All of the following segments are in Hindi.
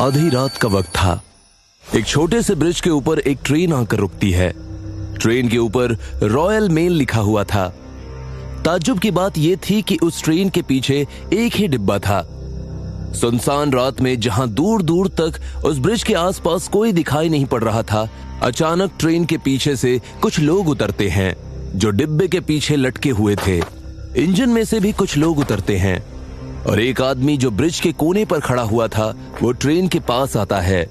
आधी रात का वक्त था। एक छोटे से ब्रिज के ऊपर एक ट्रेन आकर रुकती है। ट्रेन के ऊपर रॉयल मेल लिखा हुआ था। ताज्जुब की बात यह थी कि उस ट्रेन के पीछे एक ही डिब्बा था। सुनसान रात में जहां दूर दूर तक उस ब्रिज के आसपास कोई दिखाई नहीं पड़ रहा था, अचानक ट्रेन के पीछे से कुछ लोग उतरते हैं जो डिब्बे के पीछे लटके हुए थे। इंजन में से भी कुछ लोग उतरते हैं और एक आदमी जो ब्रिज के कोने पर खड़ा हुआ था वो ट्रेन के पास आता है।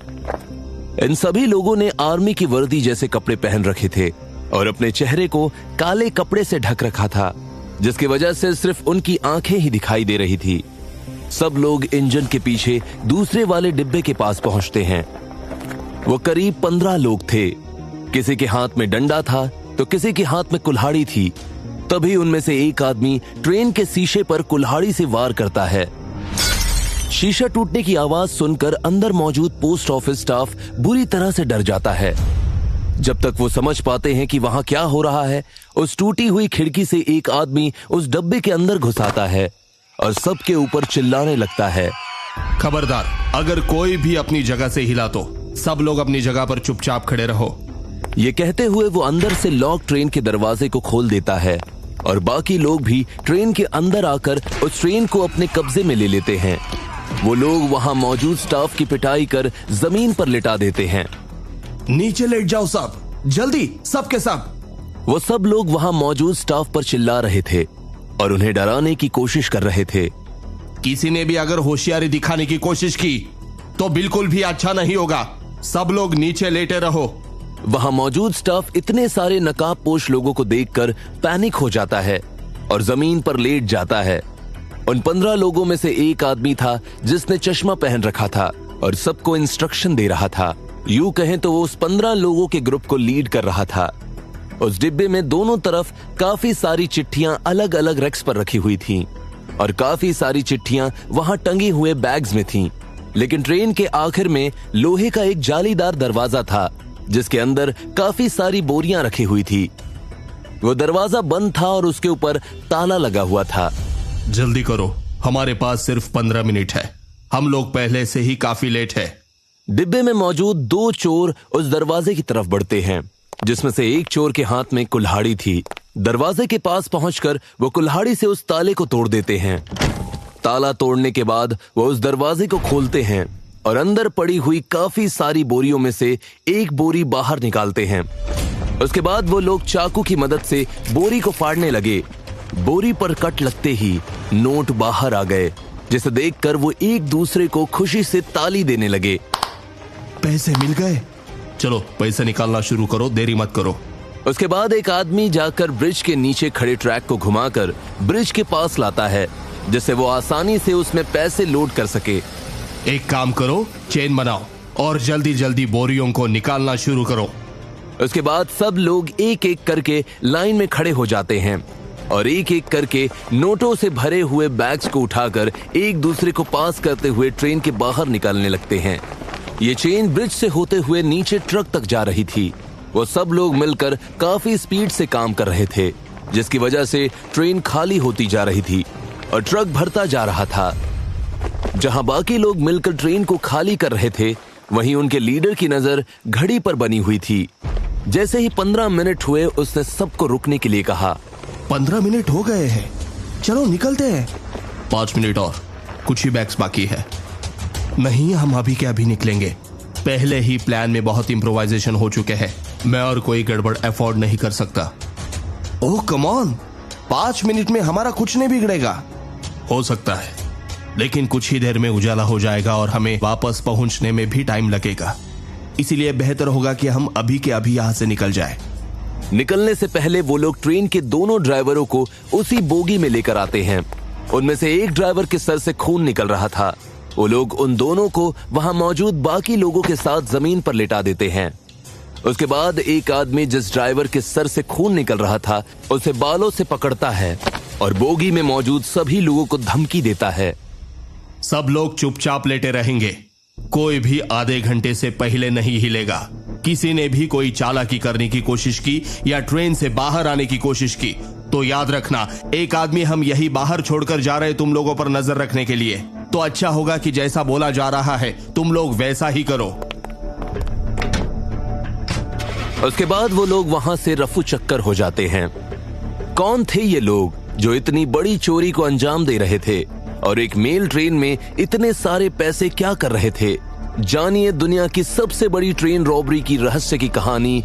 इन सभी लोगों ने आर्मी की वर्दी जैसे कपड़े पहन रखे थे और अपने चेहरे को काले कपड़े से ढक रखा था, जिसकी वजह से सिर्फ उनकी आंखें ही दिखाई दे रही थी। सब लोग इंजन के पीछे दूसरे वाले डिब्बे के पास पहुंचते हैं। वो करीब 15 लोग थे। किसी के हाथ में डंडा था तो किसी के हाथ में कुल्हाड़ी थी। तभी उनमें से एक आदमी ट्रेन के शीशे पर कुल्हाड़ी से वार करता है। शीशा टूटने की आवाज सुनकर अंदर मौजूद पोस्ट ऑफिस स्टाफ बुरी तरह से डर जाता है। जब तक वो समझ पाते हैं कि वहां क्या हो रहा है, उस टूटी हुई खिड़की से एक आदमी उस डब्बे के अंदर घुस आता है और सबके ऊपर चिल्लाने लगता है, खबरदार, अगर कोई भी अपनी जगह से हिला तो सब लोग अपनी जगह पर चुपचाप खड़े रहो। ये कहते हुए वो अंदर से लॉक ट्रेन के दरवाजे को खोल देता है और बाकी लोग भी ट्रेन के अंदर आकर उस ट्रेन को अपने कब्जे में ले लेते हैं। वो लोग वहां मौजूद स्टाफ की पिटाई कर जमीन पर लिटा देते हैं। नीचे लेट जाओ सब, जल्दी, सब के सब। वो सब लोग वहां मौजूद स्टाफ पर चिल्ला रहे थे और उन्हें डराने की कोशिश कर रहे थे। किसी ने भी अगर होशियारी दिखाने की कोशिश की तो बिल्कुल भी अच्छा नहीं होगा। सब लोग नीचे लेटे रहो। वहां मौजूद स्टाफ इतने सारे नकाबपोश लोगों को देखकर पैनिक हो जाता है और जमीन पर लेट जाता है। उन 15 लोगों में से एक आदमी था जिसने चश्मा पहन रखा था और सबको इंस्ट्रक्शन दे रहा था। यूं कहें तो वो उस 15 लोगों के ग्रुप को लीड कर रहा था। उस डिब्बे में दोनों तरफ काफी सारी चिट्ठियां अलग अलग रैक्स पर रखी हुई थीं और काफी सारी चिट्ठियां वहां टंगी हुए बैग्स में थीं। लेकिन ट्रेन के आखिर में लोहे का एक जालीदार दरवाजा था जिसके अंदर काफी सारी बोरियां रखी हुई थी। वो दरवाजा बंद था और उसके ऊपर ताला लगा हुआ था। जल्दी करो, हमारे पास सिर्फ 15 मिनट है। हम लोग पहले से ही काफी लेट है। डिब्बे में मौजूद 2 चोर उस दरवाजे की तरफ बढ़ते हैं, जिसमें से एक चोर के हाथ में कुल्हाड़ी थी। दरवाजे के पास पहुंचकर वो कुल्हाड़ी से उस ताले को तोड़ देते हैं। ताला तोड़ने के बाद वो उस दरवाजे को खोलते हैं और अंदर पड़ी हुई काफी सारी बोरियों में से एक बोरी बाहर निकालते हैं। उसके बाद वो लोग चाकू की मदद से बोरी को फाड़ने लगे। बोरी पर कट लगते ही नोट बाहर आ गए, जिसे देखकर वो एक दूसरे को खुशी से ताली देने लगे। पैसे मिल गए, चलो पैसे निकालना शुरू करो, देरी मत करो। उसके बाद एक आदमी जाकर ब्रिज के नीचे खड़े ट्रैक को घुमाकर ब्रिज के पास लाता है, जिससे वो आसानी से उसमें पैसे लोड कर सके। एक काम करो, चेन बनाओ और जल्दी जल्दी बोरियों को निकालना शुरू करो। उसके बाद सब लोग एक एक करके लाइन में खड़े हो जाते हैं और एक एक करके नोटों से भरे हुए बैग्स को उठाकर एक दूसरे को पास करते हुए ट्रेन के बाहर निकालने लगते हैं। ये चेन ब्रिज से होते हुए नीचे ट्रक तक जा रही थी। वो सब लोग मिलकर काफी स्पीड से काम कर रहे थे, जिसकी वजह से ट्रेन खाली होती जा रही थी और ट्रक भरता जा रहा था। जहां बाकी लोग मिलकर ट्रेन को खाली कर रहे थे, वहीं उनके लीडर की नजर घड़ी पर बनी हुई थी। जैसे ही 15 मिनट हुए, उसने सबको रुकने के लिए कहा। 15 मिनट हो गए हैं, चलो निकलते हैं। 5 मिनट और, कुछ ही बैग्स बाकी है। नहीं, हम अभी के अभी निकलेंगे। पहले ही प्लान में बहुत इम्प्रोवाइजेशन हो चुके हैं। मैं और कोई गड़बड़ अफोर्ड नहीं कर सकता। ओह कम ऑन, 5 मिनट में हमारा कुछ नहीं बिगड़ेगा। हो सकता है, लेकिन कुछ ही देर में उजाला हो जाएगा और हमें वापस पहुंचने में भी टाइम लगेगा। इसीलिए बेहतर होगा कि हम अभी के अभी यहां से निकल जाएं। निकलने से पहले वो लोग ट्रेन के दोनों ड्राइवरों को उसी बोगी में लेकर आते हैं। उनमें से एक ड्राइवर के सर से खून निकल रहा था। वो लोग उन दोनों को वहां मौजूद बाकी लोगों के साथ जमीन पर लेटा देते हैं। उसके बाद एक आदमी जिस ड्राइवर के सर से खून निकल रहा था, उसे बालों से पकड़ता है और बोगी में मौजूद सभी लोगों को धमकी देता है। सब लोग चुपचाप लेटे रहेंगे, कोई भी आधे घंटे से पहले नहीं हिलेगा। किसी ने भी कोई चालाकी करने की कोशिश की या ट्रेन से बाहर आने की कोशिश की तो याद रखना, एक आदमी हम यही बाहर छोड़कर जा रहे तुम लोगों पर नजर रखने के लिए। तो अच्छा होगा कि जैसा बोला जा रहा है तुम लोग वैसा ही करो। उसके बाद वो लोग वहां से रफू चक्कर हो जाते हैं। कौन थे ये लोग जो इतनी बड़ी चोरी को अंजाम दे रहे थे और एक मेल ट्रेन में इतने सारे पैसे क्या कर रहे थे? जानिए दुनिया की सबसे बड़ी ट्रेन रॉबरी की रहस्य की कहानी